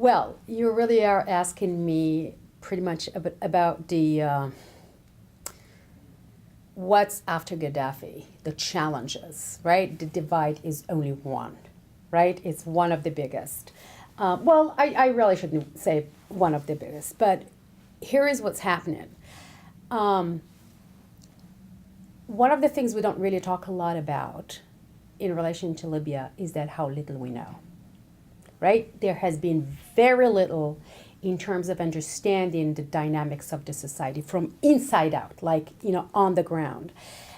Well, you really are asking me pretty much about the what's after Gaddafi, the challenges, right? The divide is only one, right? It's one of the biggest. Well, I really shouldn't say one of the biggest, but here is what's happening. One of the things we don't really talk a lot about in relation to Libya is that how little we know, right? There has been very little in terms of understanding the dynamics of the society from inside out, like, on the ground.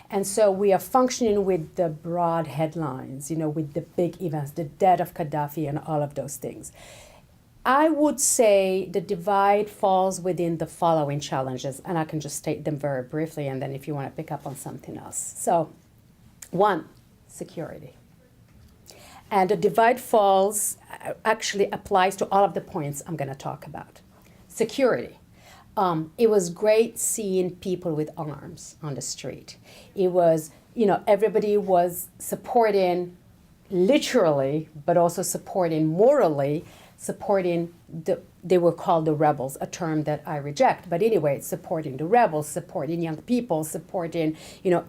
And so we are functioning with the broad headlines, with the big events, the death of Gaddafi and all of those things. I would say the divide falls within the following challenges, and I can just state them very briefly, and then if you want to pick up on something else. So, one, security. And the divide actually applies to all of the points I'm going to talk about. Security. It was great seeing people with arms on the street. It was, everybody was supporting literally, but also supporting morally, supporting they were called the rebels, a term that I reject. But anyway, supporting the rebels, supporting young people, supporting,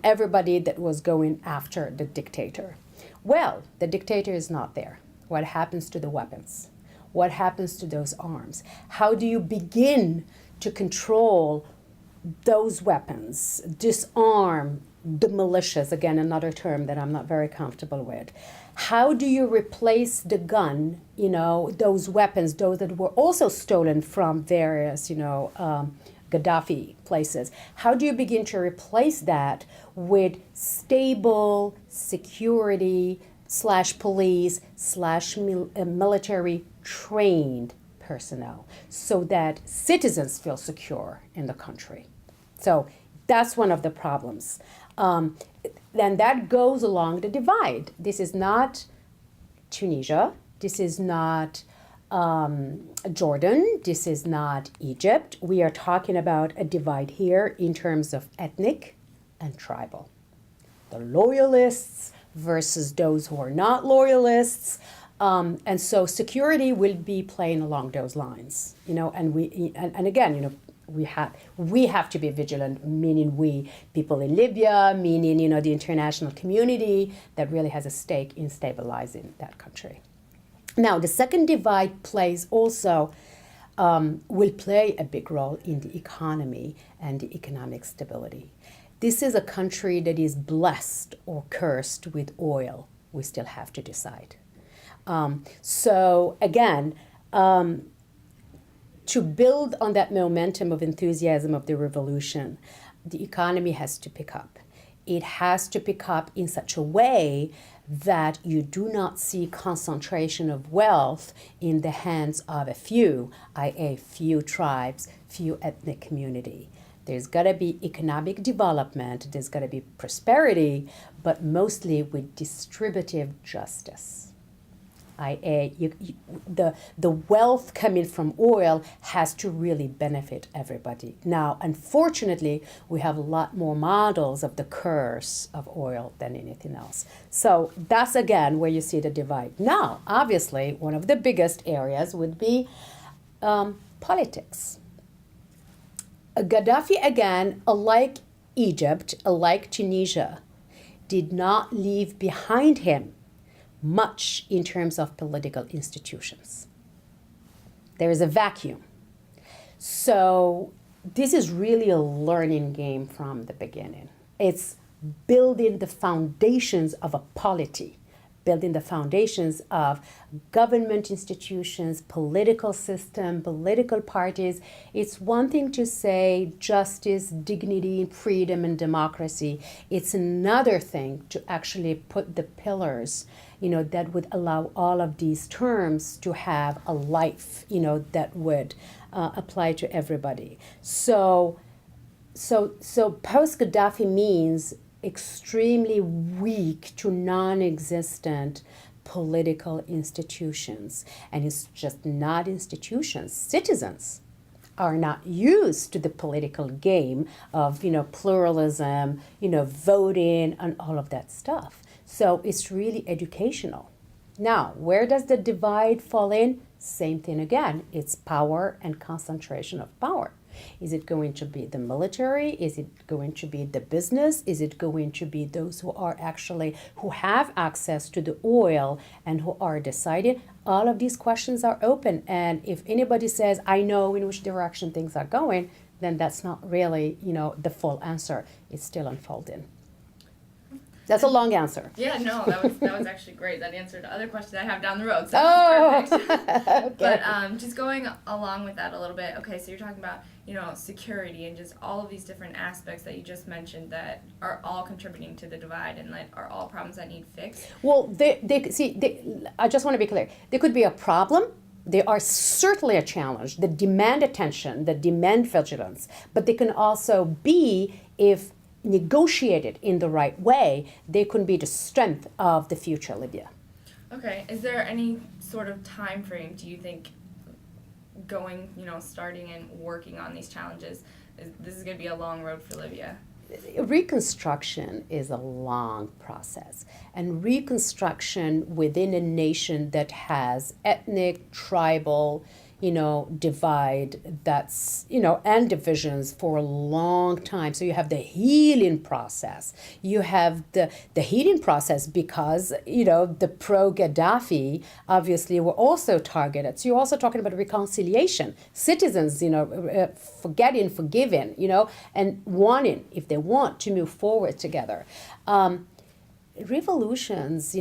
everybody that was going after the dictator. Well, the dictator is not there. What happens to the weapons? What happens to those arms? How do you begin to control those weapons, disarm the militias, again, another term that I'm not very comfortable with? How do you replace the gun, those weapons, those that were also stolen from various, Gaddafi places? How do you begin to replace that with stable security / police / military trained personnel so that citizens feel secure in the country? So that's one of the problems. Then that goes along the divide. This is not Tunisia. This is not Jordan. This is not Egypt. We are talking about a divide here in terms of ethnic and tribal. The loyalists versus those who are not loyalists. And so security will be playing along those lines, and again, we have to be vigilant, meaning we, people in Libya, meaning, the international community that really has a stake in stabilizing that country. Now, the second divide plays also, will play a big role in the economy and the economic stability. This is a country that is blessed or cursed with oil. We still have to decide. So again, to build on that momentum of enthusiasm of the revolution, the economy has to pick up. It has to pick up in such a way that you do not see concentration of wealth in the hands of a few, i.e. few tribes, few ethnic community. There's got to be economic development, there's got to be prosperity, but mostly with distributive justice. I.e., the wealth coming from oil has to really benefit everybody. Now, unfortunately, we have a lot more models of the curse of oil than anything else. So that's, again, where you see the divide. Now, obviously, one of the biggest areas would be politics. Gaddafi, again, unlike Egypt, unlike Tunisia, did not leave behind him much in terms of political institutions. There is a vacuum. So this is really a learning game from the beginning. It's building the foundations of a polity, building the foundations of government institutions, political system, political parties. It's one thing to say justice, dignity, freedom, and democracy. It's another thing to actually put the pillars, that would allow all of these terms to have a life, that would apply to everybody. So post-Gaddafi means extremely weak to non-existent political institutions. And it's just not institutions. Citizens are not used to the political game of, pluralism, voting and all of that stuff. So it's really educational. Now, where does the divide fall in? Same thing again. It's power and concentration of power. Is it going to be the military? Is it going to be the business? Is it going to be those who have access to the oil and who are deciding? All of these questions are open. And if anybody says, I know in which direction things are going, then that's not really, the full answer. It's still unfolding. That's a long answer. Yeah, no, that was actually great. That answered other questions I have down the road, so that's perfect. Okay. But just going along with that a little bit, okay, so you're talking about, security and just all of these different aspects that you just mentioned that are all contributing to the divide and that are all problems that need fixed. Well, I just want to be clear. There could be a problem. They are certainly a challenge that demand attention, that demand vigilance, but they can also be, if negotiated in the right way, they can be the strength of the future Libya. Okay, is there any sort of time frame, do you think, going, starting and working on these challenges, this is going to be a long road for Libya? Reconstruction is a long process, and reconstruction within a nation that has ethnic, tribal, divide and divisions for a long time. So you have the healing process. You have the healing process because, the pro-Gaddafi obviously were also targeted. So you're also talking about reconciliation. Citizens, forgetting, forgiving, and wanting, if they want, to move forward together. Revolutions,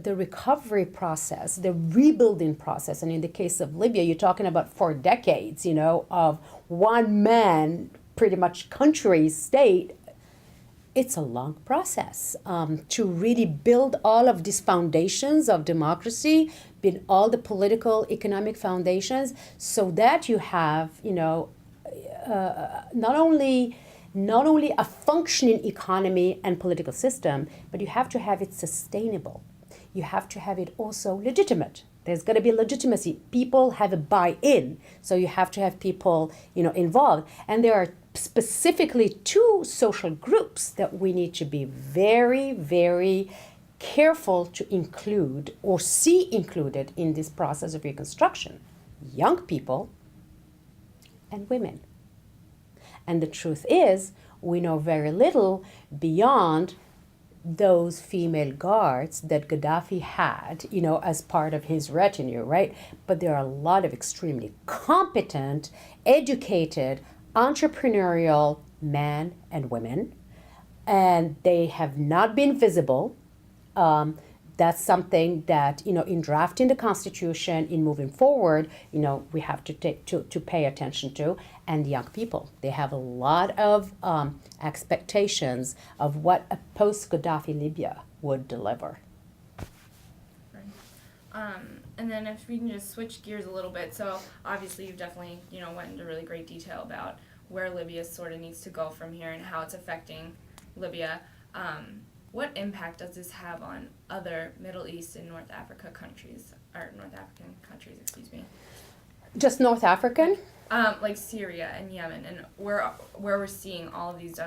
the recovery process, the rebuilding process, and in the case of Libya, you're talking about 4 decades, of one man, pretty much country, state. It's a long process to really build all of these foundations of democracy, build all the political, economic foundations, so that you have, not only a functioning economy and political system, but you have to have it sustainable. You have to have it also legitimate. There's got to be legitimacy. People have a buy-in, so you have to have people, involved. And there are specifically 2 social groups that we need to be very, very careful to include or see included in this process of reconstruction: young people and women. And the truth is, we know very little beyond those female guards that Gaddafi had, as part of his retinue, right? But there are a lot of extremely competent, educated, entrepreneurial men and women, and they have not been visible. That's something that, in drafting the Constitution, in moving forward, we have to pay attention to. And young people, they have a lot of expectations of what a post-Gaddafi Libya would deliver. Right. And then if we can just switch gears a little bit, so obviously you've definitely, went into really great detail about where Libya sort of needs to go from here and how it's affecting Libya. What impact does this have on other Middle East and North African countries? Just North African? Like Syria and Yemen, and where we're seeing all of these,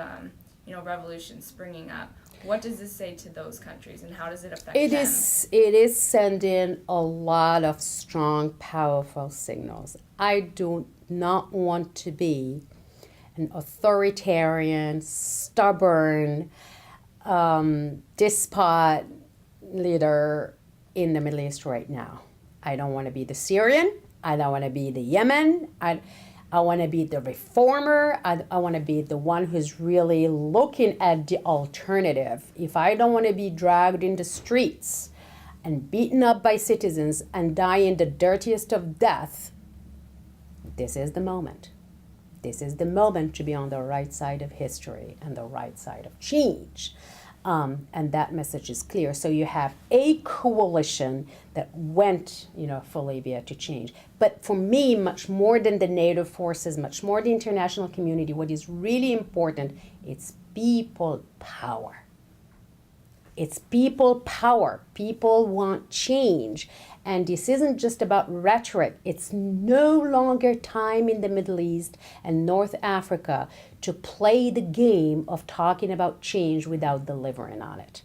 revolutions springing up. What does this say to those countries, and how does it affect them? It is sending a lot of strong, powerful signals. I do not want to be an authoritarian, stubborn, despot leader in the Middle East right now. I don't want to be the Syrian. I don't want to be the Yemen. I want to be the reformer. I want to be the one who's really looking at the alternative. If I don't want to be dragged in the streets and beaten up by citizens and die in the dirtiest of death, this is the moment. This is the moment to be on the right side of history and the right side of change. And that message is clear. So you have a coalition that went, for Libya to change. But for me, much more than the NATO forces, much more the international community, what is really important, it's people power. It's people power. People want change. And this isn't just about rhetoric. It's no longer time in the Middle East and North Africa to play the game of talking about change without delivering on it.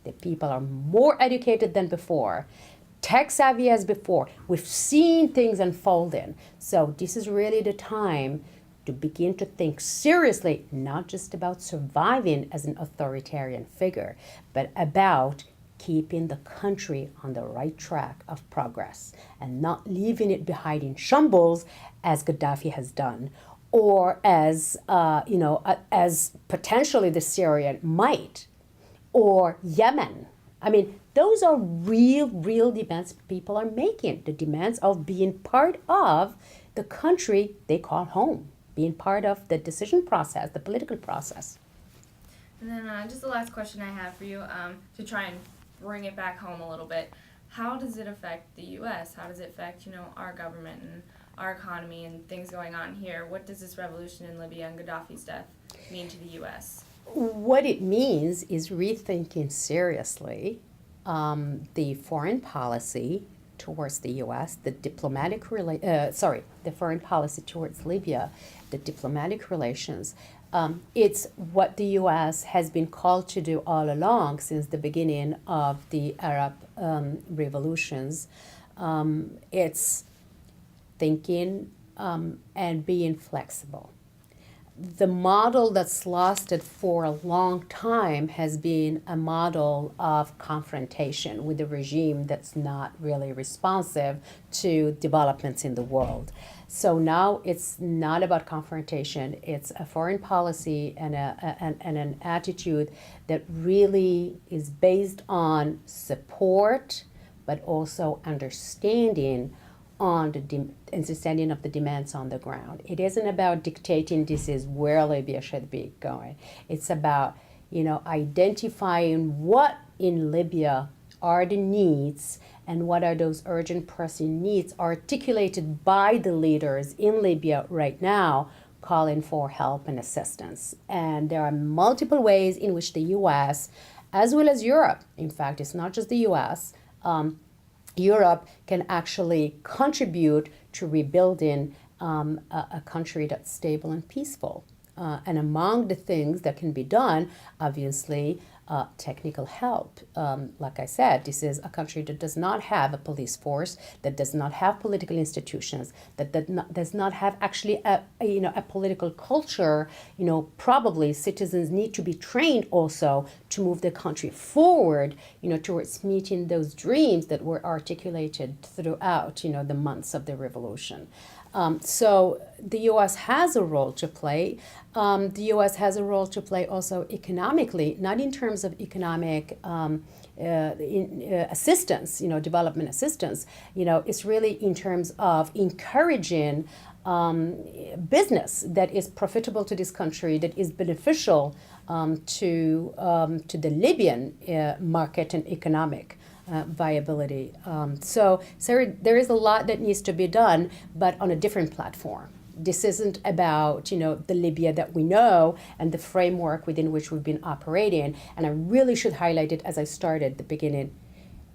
The people are more educated than before. tech savvy as before. We've seen things unfolding. So this is really the time to begin to think seriously, not just about surviving as an authoritarian figure, but about keeping the country on the right track of progress and not leaving it behind in shambles as Gaddafi has done, or as as potentially the Syrian might, or Yemen. I mean, those are real demands people are making. The demands of being part of the country they call home, being part of the decision process, the political process. And then just the last question I have for you, to try and bring it back home a little bit. How does it affect the U.S.? How does it affect, our government and our economy and things going on here? What does this revolution in Libya and Gaddafi's death mean to the U.S.? What it means is rethinking seriously the foreign policy towards the U.S., the foreign policy towards Libya, the diplomatic relations. It's what the U.S. has been called to do all along since the beginning of the Arab revolutions. It's thinking and being flexible. The model that's lasted for a long time has been a model of confrontation with a regime that's not really responsive to developments in the world. So now it's not about confrontation. It's a foreign policy and an attitude that really is based on support, but also understanding on the understanding of the demands on the ground. It isn't about dictating this is where Libya should be going. It's about, identifying what in Libya are the needs and what are those urgent pressing needs articulated by the leaders in Libya right now calling for help and assistance. And there are multiple ways in which the U.S., as well as Europe, in fact, it's not just the U.S., Europe can actually contribute to rebuilding a country that's stable and peaceful. And among the things that can be done, obviously, technical help. Like I said, this is a country that does not have a police force, that does not have political institutions, that does not have actually a political culture. Probably citizens need to be trained also to move the country forward, towards meeting those dreams that were articulated throughout, the months of the revolution. So the U.S. has a role to play. The U.S. has a role to play also economically, not in terms of economic assistance, development assistance. It's really in terms of encouraging business that is profitable to this country, that is beneficial to the Libyan market and economic viability. So there is a lot that needs to be done, but on a different platform. This isn't about, the Libya that we know and the framework within which we've been operating. And I really should highlight it as I started at the beginning,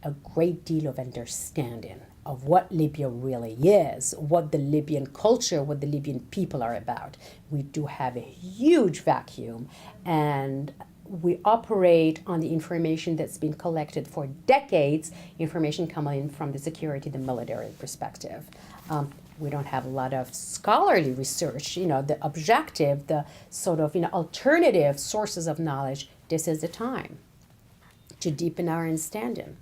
a great deal of understanding of what Libya really is, what the Libyan culture, what the Libyan people are about. We do have a huge vacuum, and we operate on the information that's been collected for decades, information coming from the security, the military perspective. We don't have a lot of scholarly research, the objective, the sort of, alternative sources of knowledge. This is the time to deepen our understanding.